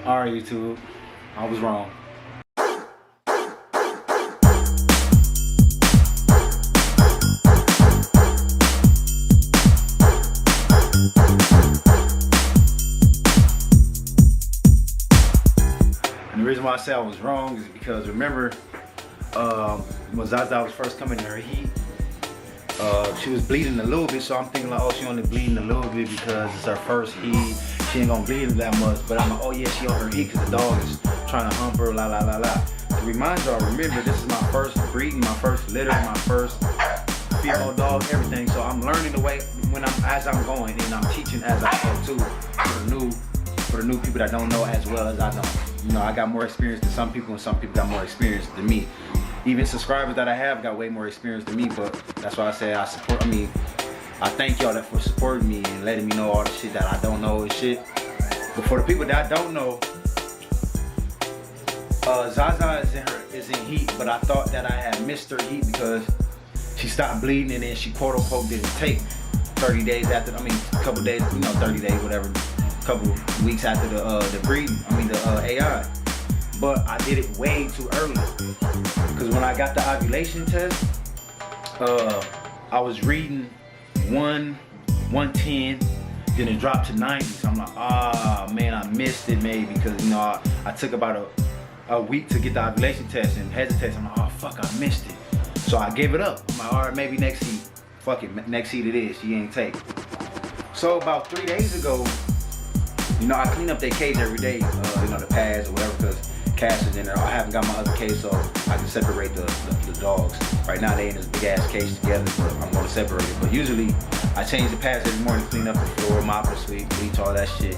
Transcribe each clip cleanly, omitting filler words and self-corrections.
Alright, YouTube, I was wrong. And the reason why I say I was wrong is because remember, when Zaza was first coming in her heat, she was bleeding a little bit, so I'm thinking like, oh, she only bleeding a little bit because it's her first heat. She ain't gonna bleed that much, but I'm like, oh yeah, she on her heat because the dog is trying to hump her, la la la la. To remind y'all, remember, this is my first breeding, my first litter, my first female dog, everything. So I'm learning the way as I'm going, and I'm teaching as I go too. For the new people that don't know as well as I know. You know, I got more experience than some people, and some people got more experience than me. Even subscribers that I have got way more experience than me, but that's why I say I thank y'all for supporting me and letting me know all the shit that I don't know and shit. But for the people that I don't know, Zaza is in heat, but I thought that I had missed her heat because she stopped bleeding and then she quote unquote didn't take 30 days after, a couple days, 30 days, whatever, couple weeks after the breeding, the AI. But I did it way too early. Because when I got the ovulation test, I was reading 110, then it dropped to 90. So I'm like, ah, man, I missed it maybe because I took about a week to get the ovulation test and hesitate. I'm like, oh fuck, I missed it. So I gave it up. I'm like, all right, maybe next heat. Fuck it, next heat it is. She ain't take. So about 3 days ago, I clean up their cage every day, the pads or whatever, because Cash is in there. I haven't got my other cage, so I can separate the dogs. Right now they in this big ass cage together, but I'm gonna separate it. But usually I change the pads every morning, clean up the floor, mop the suite, bleach, all that shit.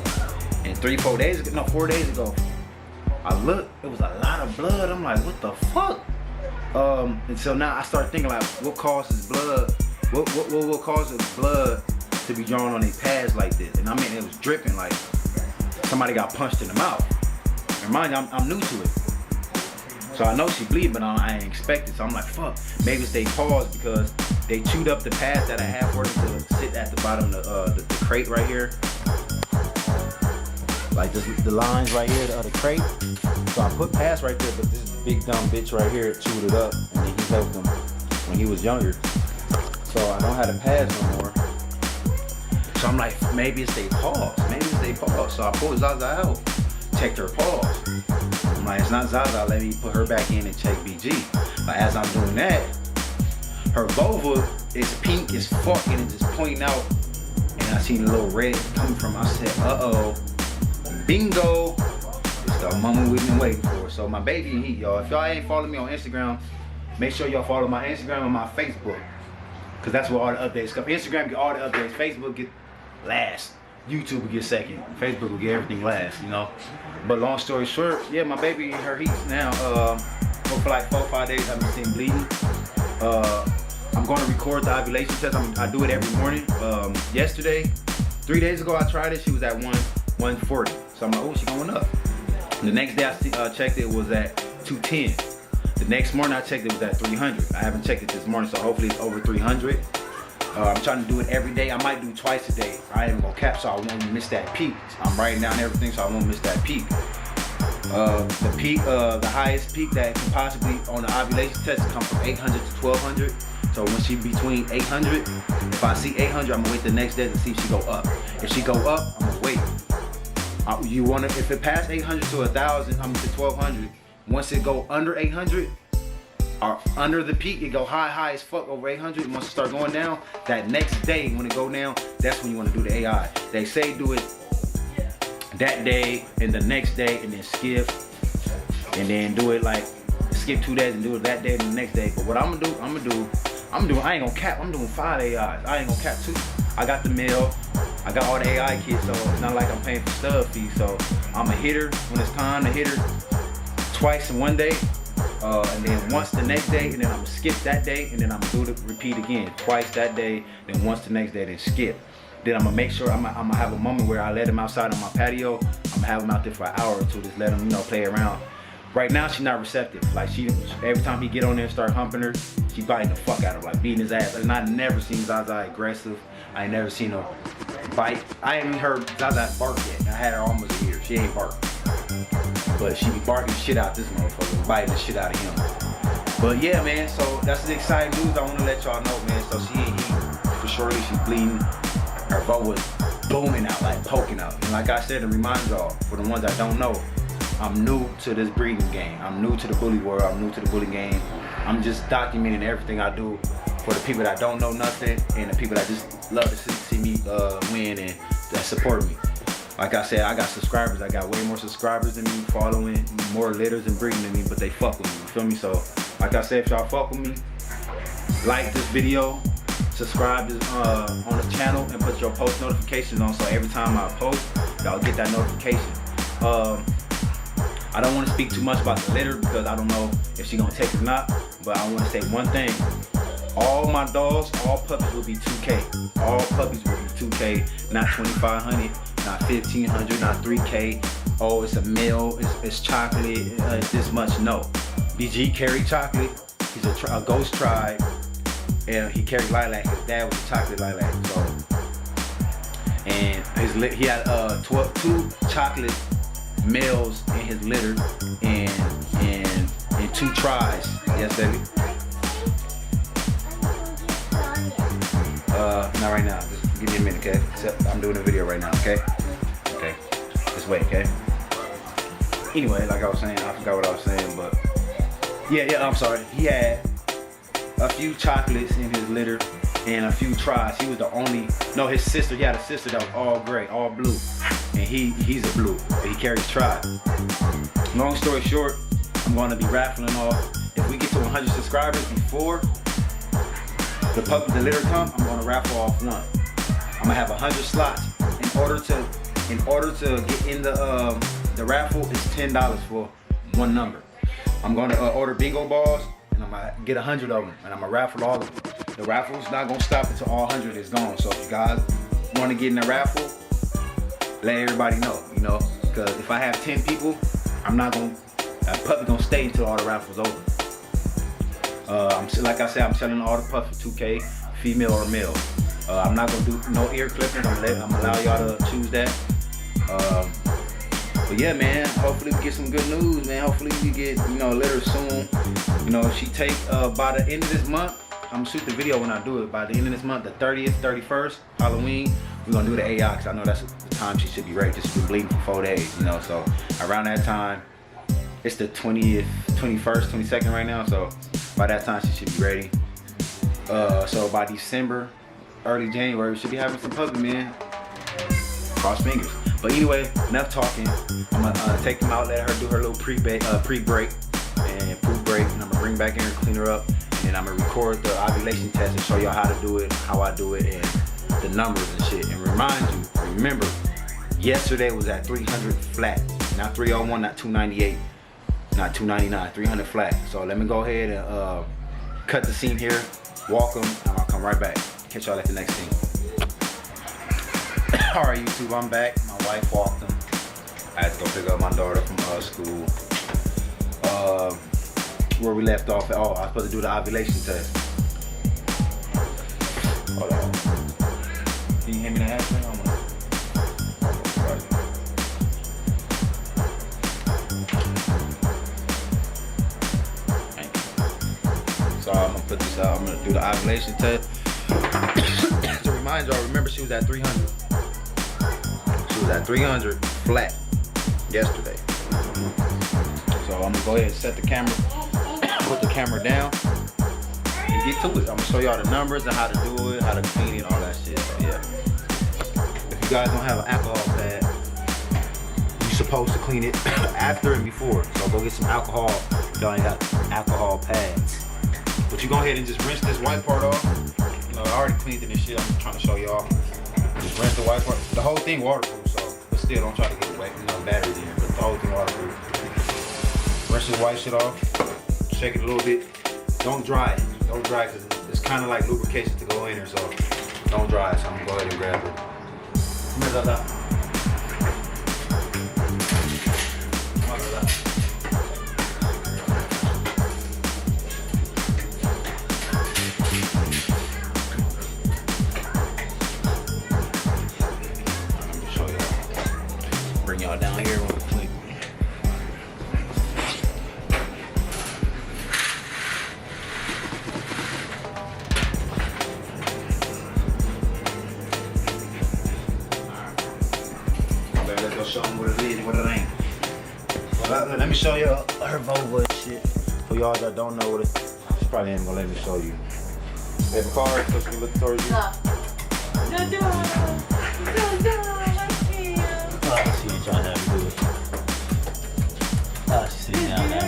And 4 days ago, I looked, it was a lot of blood. I'm like, what the fuck? And so now I start thinking like, what causes blood? What causes blood to be drawn on these pads like this? And it was dripping like somebody got punched in the mouth. Mind you, I'm new to it. So I know she bleed, but I ain't expect it. So I'm like, fuck, maybe it's they paused because they chewed up the pads that I have for them to sit at the bottom of the crate right here. Like the lines right here of the crate. So I put pads right there, but this big dumb bitch right here chewed it up, and then he helped him when he was younger. So I don't have the pads no more. So I'm like, maybe it's they pause. So I pulled Zaza out. Checked her paws. I'm like, it's not Zaza, let me put her back in and check BG. But as I'm doing that, her vulva is pink as fuck and it's just pointing out. And I seen a little red coming from, I said, uh-oh, bingo. It's the moment we've been waiting for. So my baby in heat, y'all. If y'all ain't following me on Instagram, make sure y'all follow my Instagram and my Facebook. Cause that's where all the updates come. Instagram get all the updates, Facebook get last. YouTube will get second, Facebook will get everything last, But long story short, yeah, my baby in her heat now. For like 4 or 5 days, I've been seeing bleeding. I'm going to record the ovulation test. I do it every morning. Yesterday, 3 days ago, I tried it. She was at 140. So I'm like, oh, she going up. The next day I checked it was at 210. The next morning I checked it was at 300. I haven't checked it this morning, so hopefully it's over 300. I'm trying to do it every day. I might do twice a day. I ain't gonna cap, so I won't miss that peak. I'm writing down everything, so I won't miss that peak. The highest peak that can possibly on the ovulation test comes from 800 to 1200. So when she between 800, if I see 800, I'm gonna wait the next day to see if she go up. If she go up, I'm gonna wait. If it passed 800 to 1000, to 1200. Once it go under 800. Or under the peak, it go high as fuck over 800. And once it start going down, that next day when it go down, that's when you want to do the AI. They say do it that day and the next day and then skip. And then do it like skip 2 days and do it that day and the next day. But what I'm gonna do, I ain't gonna cap, I'm doing 5 AIs. I ain't gonna cap 2. I got the mail, I got all the AI kits, so it's not like I'm paying for stub fees. So I'm a hitter when it's time to hit her twice in one day. And then once the next day, and then I'm gonna skip that day, and then I'm gonna do the repeat again, twice that day, then once the next day, then skip. Then I'm gonna make sure I'm gonna have a moment where I let him outside on my patio. I'm gonna have him out there for an hour or two, just let him, play around. Right now, she's not receptive. Like every time he get on there and start humping her, she biting the fuck out of him, like beating his ass. And I never seen Zaza aggressive. I ain't never seen her bite. I ain't even heard Zaza bark yet. I had her almost a year. She ain't bark. But she be barking the shit out this motherfucker, biting the shit out of him. But yeah, man, so that's the exciting news I want to let y'all know, man. So she ain't for surely she's bleeding. Her butt was booming out, like poking out. And like I said, to remind y'all, for the ones that don't know, I'm new to this breeding game. I'm new to the bully world. I'm new to the bully game. I'm just documenting everything I do for the people that don't know nothing and the people that just love to see me win and that support me. Like I said, I got subscribers. I got way more subscribers than me, following, more litters and breeding than me, but they fuck with me, you feel me? So, like I said, if y'all fuck with me, like this video, subscribe on this channel, and put your post notifications on so every time I post, y'all get that notification. I don't want to speak too much about the litter because I don't know if she's gonna take it or not, but I want to say one thing. All my dogs, all puppies will be 2K. All puppies will be 2K, not 2,500, not 1,500, not 3K. Oh, it's a male, it's chocolate, it's this much. No. BG carried chocolate. He's a ghost tribe, and he carried lilac. His dad was a chocolate lilac. So, and he had 2 chocolate males in his litter, and 2 tries. Yes, baby. Not right now. Just give me a minute, okay? I'm doing a video right now, okay? Okay. Just wait, okay? Anyway, like I was saying, I forgot what I was saying, but yeah, I'm sorry. He had a few chocolates in his litter and a few tries. He was the only, no, his sister, he had a sister that was all gray, all blue. And he's a blue, but he carries tribe. Long story short, I'm gonna be raffling off. If we get to 100 subscribers before the litter come, I'm gonna raffle off one. I'm gonna have 100 slots. In order to get in the raffle, it's $10 for one number. I'm gonna order bingo balls, and I'm gonna get 100 of them, and I'm gonna raffle all of them. The raffle's not gonna stop until all 100 is gone. So if you guys wanna get in the raffle, let everybody know, you know, because if I have 10 people, that puppy gonna stay until all the raffles over. Like I said, I'm selling all the puppies for 2K, female or male. I'm not gonna do no ear clipping. I'm gonna allow y'all to choose that. But yeah, man, hopefully we get some good news, man. Hopefully we get, a litter soon. If she take by the end of this month, I'm gonna shoot the video when I do it. By the end of this month, the 30th, 31st, Halloween, we're gonna do the AI, because I know that's the time she should be ready. She's been bleeding for 4 days, So around that time, it's the 20th, 21st, 22nd right now. So by that time, she should be ready. So by December, early January, we should be having some puppy, man. Cross fingers. But anyway, enough talking. I'm gonna take them out, let her do her little pre-break and poop break, and I'm gonna bring back in her, clean her up, and I'm gonna record the ovulation test and show y'all how to do it, how I do it, and the numbers and shit. And remember, yesterday was at 300 flat, not 301, not 298, not 299, 300 flat. So let me go ahead and cut the scene here, walk them, and I'll come right back. Catch y'all at the next scene. Alright, YouTube, I'm back. My wife walked them. I had to go pick up my daughter from school. Where we left off at, I was supposed to do the ovulation test. Hold on. Can you hear me the hashtag? So I'm gonna put this out. I'm gonna do the ovulation test. To remind y'all, remember she was at 300. She was at 300 flat yesterday. So I'm gonna go ahead and set the camera, put the camera down, and get to it. I'm gonna show y'all the numbers and how to do it, how to clean it, all that shit. So yeah. If you guys don't have an alcohol pad, you're supposed to clean it after and before. So go get some alcohol if y'all ain't got alcohol pads. But you go ahead and just rinse this white part off. I already cleaned it and shit. I'm just trying to show y'all. Just rinse the white part. The whole thing waterproof, so but still don't try to get wet. Batteries in here, but the whole thing waterproof. Rinse this white shit off. Shake it a little bit. Don't dry it. Don't dry it because it's kind of like lubrication to go in here, so don't dry it. So I'm gonna go ahead and grab it. Come here, Dada. Come on, Dada. Bring y'all down here real quick. what it ain't. Well, let me show you her vulva and shit. For y'all that don't know what it is, she probably ain't gonna let me show you. Baby car, so she can look towards you. No. I can't. Oh, she ain't trying to have me do it. Oh, she's sitting down now.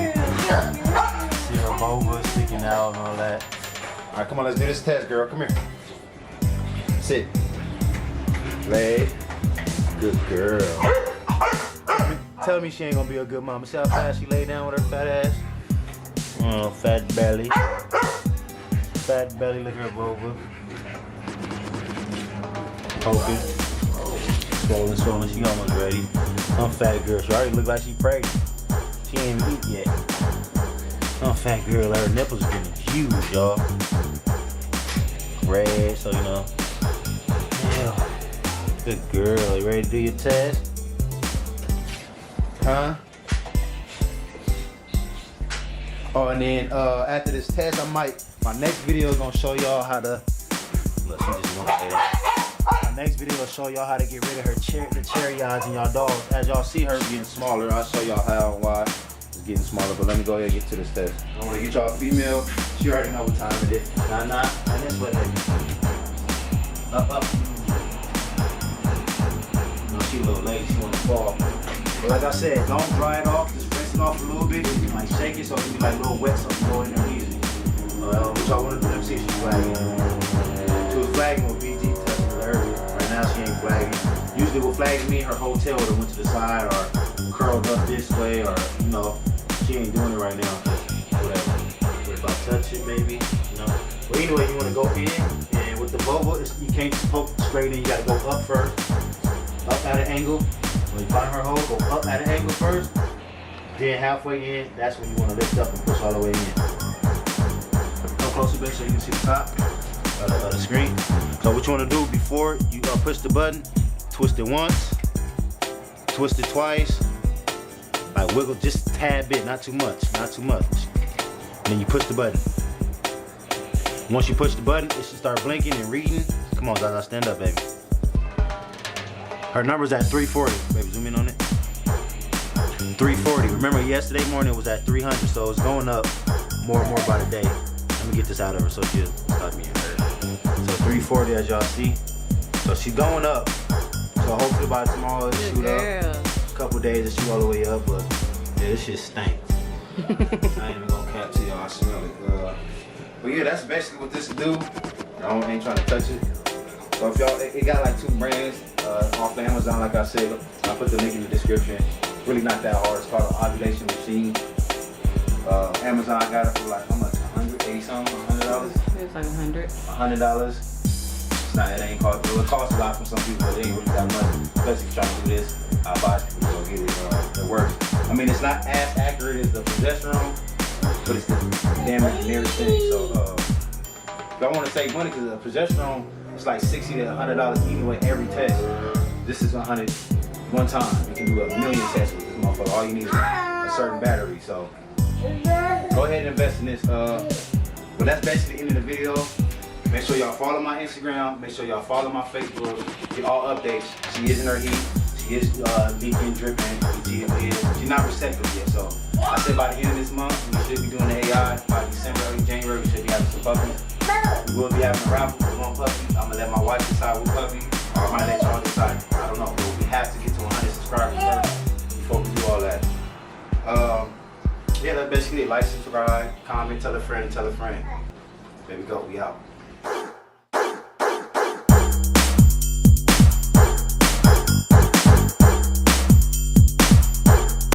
See her vulva sticking out and all that. All right, come on, let's do this test, girl. Come here. Sit. Lay. Good girl. Tell me she ain't gonna be a good mama. See how fast she lay down with her fat ass? Oh, fat belly. Fat belly, look at her vulva. Poking. Swollen, swollen, she almost ready. I'm fat girl, she already look like she pregnant. She ain't even eat yet. I'm fat girl, her nipples are getting huge, y'all. Red, so you know. Yeah. Good girl, you ready to do your test? Huh? Oh, and then after this test, my next video is gonna show y'all how to. Look, she just won't say that. My next video will show y'all how to get rid of the cherry eyes in y'all dogs. As y'all see her getting smaller, I'll show y'all how and why it's getting smaller. But let me go ahead and get to this test. I want to get y'all a female. She already know what time it is. Nah, and this way, baby. Up. No, she a little late. She want to fall. But like I said, don't dry it off. Just rinse it off a little bit. You might shake it so it can be like a little wet, so it can go in there easy. What y'all want to do? Let me see if she's flagging. She was flagging with BG touching her earlier. Right now she ain't flagging. Usually what flags me, her hotel would have went to the side or curled up this way, or you know, she ain't doing it right now. Whatever. What about touch it maybe? You know. But anyway, you want to go in, and with the vulva, you can't just poke straight in. You got to go up first, up at an angle. When you find her hole, go up at an angle first. Then halfway in, that's when you want to lift up and push all the way in. Come closer, baby, so you can see the top of the screen. So what you want to do before you push the button, twist it once, twist it twice, like wiggle just a tad bit, not too much. And then you push the button. Once you push the button, it should start blinking and reading. Come on, Zaza, stand up, baby. Her number's at 340. Baby, zoom in on it. 340. Remember, yesterday morning it was at 300, so it's going up more and more by the day. Let me get this out of her so she'll stop me in her. So 340, as y'all see. So she's going up. So hopefully by tomorrow it'll shoot up. A couple days it'll shoot all the way up, but yeah, this shit stinks. I ain't even gonna cap to y'all. I smell it. But yeah, that's basically what this will do. I ain't trying to touch it. So if y'all, it got like 2 brands off of Amazon, like I said. I'll put the link in the description. It's really not that hard. It's called an ovulation machine. Amazon got it for like how much? 180 something? $100? It's like $100. $100. It's not. It ain't cost. It will cost a lot for some people, but it ain't really that much. Especially if you're trying to do this, I advise people to go get it. It works. I mean, it's not as accurate as the progesterone, but it's the damn nearest thing. So if y'all want to save money, because the progesterone, it's like $60 to $100 anyway every test. This is $100 one time. You can do 1,000,000 tests with this motherfucker. All you need is a certain battery. So go ahead and invest in this. But that's basically the end of the video. Make sure y'all follow my Instagram. Make sure y'all follow my Facebook. Get all updates. She is in her heat. She is leaking, dripping. She's not receptive yet. So I said by the end of this month, we should be doing the AI. By December, early January, we should be having some puppies. We will be having a raffle for 1 puppy. I'm gonna let my wife decide what puppy, or I might let y'all decide. I don't know, but we have to get to 100 subscribers first before we do all that. Yeah, that's basically it. Like, subscribe, comment, tell a friend, There we go. We out.